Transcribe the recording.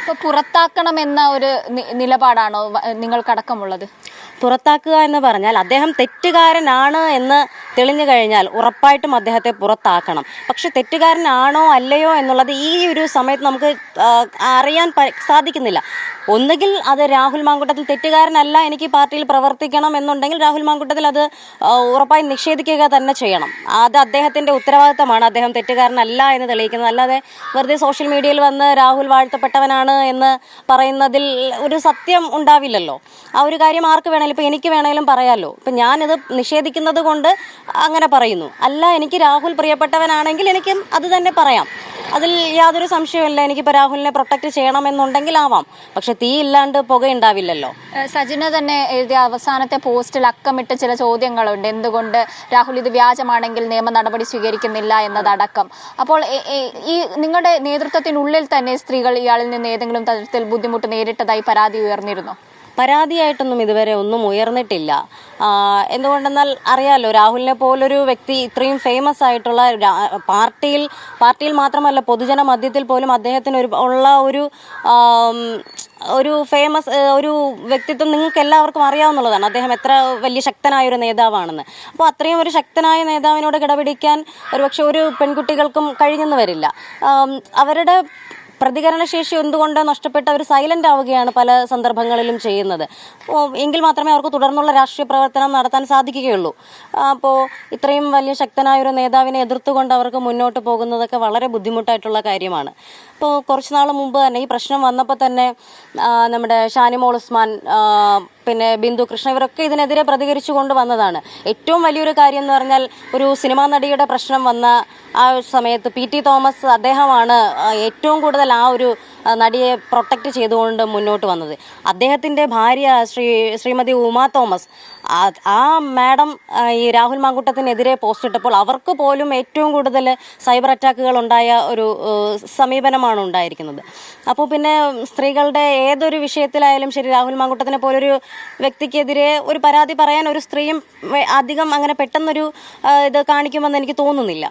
ഇപ്പോൾ പുറത്താക്കണമെന്ന ഒരു നിലപാടാണോ നിങ്ങൾക്കടക്കമുള്ളത്? പുറത്താക്കുക എന്ന് പറഞ്ഞാൽ അദ്ദേഹം തെറ്റുകാരനാണ് എന്ന് തെളിഞ്ഞു കഴിഞ്ഞാൽ ഉറപ്പായിട്ടും അദ്ദേഹത്തെ പുറത്താക്കണം. പക്ഷെ തെറ്റുകാരനാണോ അല്ലയോ എന്നുള്ളത് ഈ ഒരു സമയത്ത് നമുക്ക് അറിയാൻ സാധിക്കുന്നില്ല. ഒന്നുകിൽ അത് രാഹുൽ മാങ്കൂട്ടത്തിൽ തെറ്റുകാരനല്ല, എനിക്ക് പാർട്ടിയിൽ പ്രവർത്തിക്കണം എന്നുണ്ടെങ്കിൽ രാഹുൽ മാങ്കൂട്ടത്തിൽ അത് ഉറപ്പായി നിഷേധിക്കുക തന്നെ ചെയ്യണം. അത് അദ്ദേഹത്തിൻ്റെ ഉത്തരവാദിത്തമാണ്. അദ്ദേഹം തെറ്റുകാരനല്ല എന്ന് തെളിയിക്കുന്നത്. അല്ലാതെ വെറുതെ സോഷ്യൽ മീഡിയയിൽ വന്ന് രാഹുൽ വാഴ്ത്തപ്പെട്ടവനാണ് എന്ന് പറയുന്നതിൽ ഒരു സത്യം ഉണ്ടാവില്ലല്ലോ. ആ ഒരു കാര്യം ആർക്ക് വേണമെങ്കിലും, ഇപ്പം എനിക്ക് വേണമെങ്കിലും പറയാമല്ലോ. ഇപ്പം ഞാനിത് നിഷേധിക്കുന്നത് കൊണ്ട് അങ്ങനെ പറയുന്നു. അല്ല, എനിക്ക് രാഹുൽ പ്രിയപ്പെട്ടവനാണെങ്കിൽ എനിക്കും അത് തന്നെ പറയാം. അതിൽ യാതൊരു സംശയവുമില്ല. എനിക്കിപ്പോൾ രാഹുലിനെ പ്രൊട്ടക്റ്റ് ചെയ്യണമെന്നുണ്ടെങ്കിൽ ആവാം. പക്ഷെ തീ ഇല്ലാണ്ട് പുകയുണ്ടാവില്ലല്ലോ. സജിന തന്നെ എഴുതിയ അവസാനത്തെ പോസ്റ്റിൽ അക്കമിട്ട് ചില ചോദ്യങ്ങളുണ്ട്. എന്തുകൊണ്ട് രാഹുൽ ഇത് വ്യാജമാണെങ്കിൽ നിയമ നടപടി സ്വീകരിക്കുന്നില്ല എന്നതടക്കം. അപ്പോൾ ഈ നിങ്ങളുടെ നേതൃത്വത്തിനുള്ളിൽ തന്നെ സ്ത്രീകൾ ഇയാളിൽ നിന്ന് ഏതെങ്കിലും തരത്തിൽ ബുദ്ധിമുട്ട് നേരിട്ടതായി പരാതി ഉയർന്നിരുന്നോ? പരാതിയായിട്ടൊന്നും ഇതുവരെ ഒന്നും ഉയർന്നിട്ടില്ല. എന്തുകൊണ്ടെന്നാൽ അറിയാമല്ലോ, രാഹുലിനെ പോലൊരു വ്യക്തി ഇത്രയും ഫേമസ് ആയിട്ടുള്ള പാർട്ടിയിൽ മാത്രമല്ല പൊതുജന മധ്യത്തിൽ പോലും അദ്ദേഹത്തിന് ഉള്ള ഒരു ഫേമസ് ഒരു വ്യക്തിത്വം നിങ്ങൾക്ക് എല്ലാവർക്കും അറിയാവുന്നതാണ്. അദ്ദേഹം എത്ര വലിയ ശക്തനായ ഒരു നേതാവാണെന്ന്. അപ്പോൾ അത്രയും ഒരു ശക്തനായ നേതാവിനോട് കിടപിടിക്കാൻ ഒരുപക്ഷെ ഒരു പെൺകുട്ടികൾക്കും കഴിഞ്ഞെന്ന് വരില്ല. അവരുടെ പ്രതികരണശേഷി എന്തുകൊണ്ട് നഷ്ടപ്പെട്ട് അവർ സൈലന്റ് ആവുകയാണ് പല സന്ദർഭങ്ങളിലും ചെയ്യുന്നത്. എങ്കിൽ മാത്രമേ അവർക്ക് തുടർന്നുള്ള രാഷ്ട്രീയ പ്രവർത്തനം നടത്താൻ സാധിക്കുകയുള്ളൂ. അപ്പോൾ ഇത്രയും വലിയ ശക്തനായ ഒരു നേതാവിനെ എതിർത്തുകൊണ്ട് അവർക്ക് മുന്നോട്ട് പോകുന്നതൊക്കെ വളരെ ബുദ്ധിമുട്ടായിട്ടുള്ള കാര്യമാണ്. ഇപ്പോൾ കുറച്ച് നാൾ മുമ്പ് തന്നെ ഈ പ്രശ്നം വന്നപ്പോൾ തന്നെ നമ്മുടെ ഷാനിമോൾ ഉസ്മാൻ, പിന്നെ ബിന്ദു കൃഷ്ണ, ഇവരൊക്കെ ഇതിനെതിരെ പ്രതികരിച്ചു കൊണ്ട് വന്നതാണ്. ഏറ്റവും വലിയൊരു കാര്യം എന്ന് പറഞ്ഞാൽ ഒരു സിനിമാ നടിയുടെ പ്രശ്നം വന്ന ആ സമയത്ത് PT തോമസ് അദ്ദേഹമാണ് ഏറ്റവും കൂടുതൽ ആ ഒരു നടിയെ പ്രൊട്ടക്റ്റ് ചെയ്തുകൊണ്ട് മുന്നോട്ട് വന്നത്. അദ്ദേഹത്തിൻ്റെ ഭാര്യ ശ്രീമതി ഉമാ തോമസ്, ആ മാഡം ഈ രാഹുൽ മാങ്കൂട്ടത്തിനെതിരെ പോസ്റ്റ് ഇട്ടപ്പോൾ അവർക്ക് പോലും ഏറ്റവും കൂടുതൽ സൈബർ അറ്റാക്കുകൾ ഉണ്ടായ ഒരു സമീപനമാണ് ഉണ്ടായിരിക്കുന്നത്. അപ്പോൾ പിന്നെ സ്ത്രീകളുടെ ഏതൊരു വിഷയത്തിലായാലും ശരി, രാഹുൽ മാങ്കൂട്ടത്തിനെ പോലൊരു വ്യക്തിക്കെതിരെ ഒരു പരാതി പറയാൻ ഒരു സ്ത്രീയും അധികം അങ്ങനെ പെട്ടെന്നൊരു ഇത് കാണിക്കുമെന്ന് എനിക്ക് തോന്നുന്നില്ല.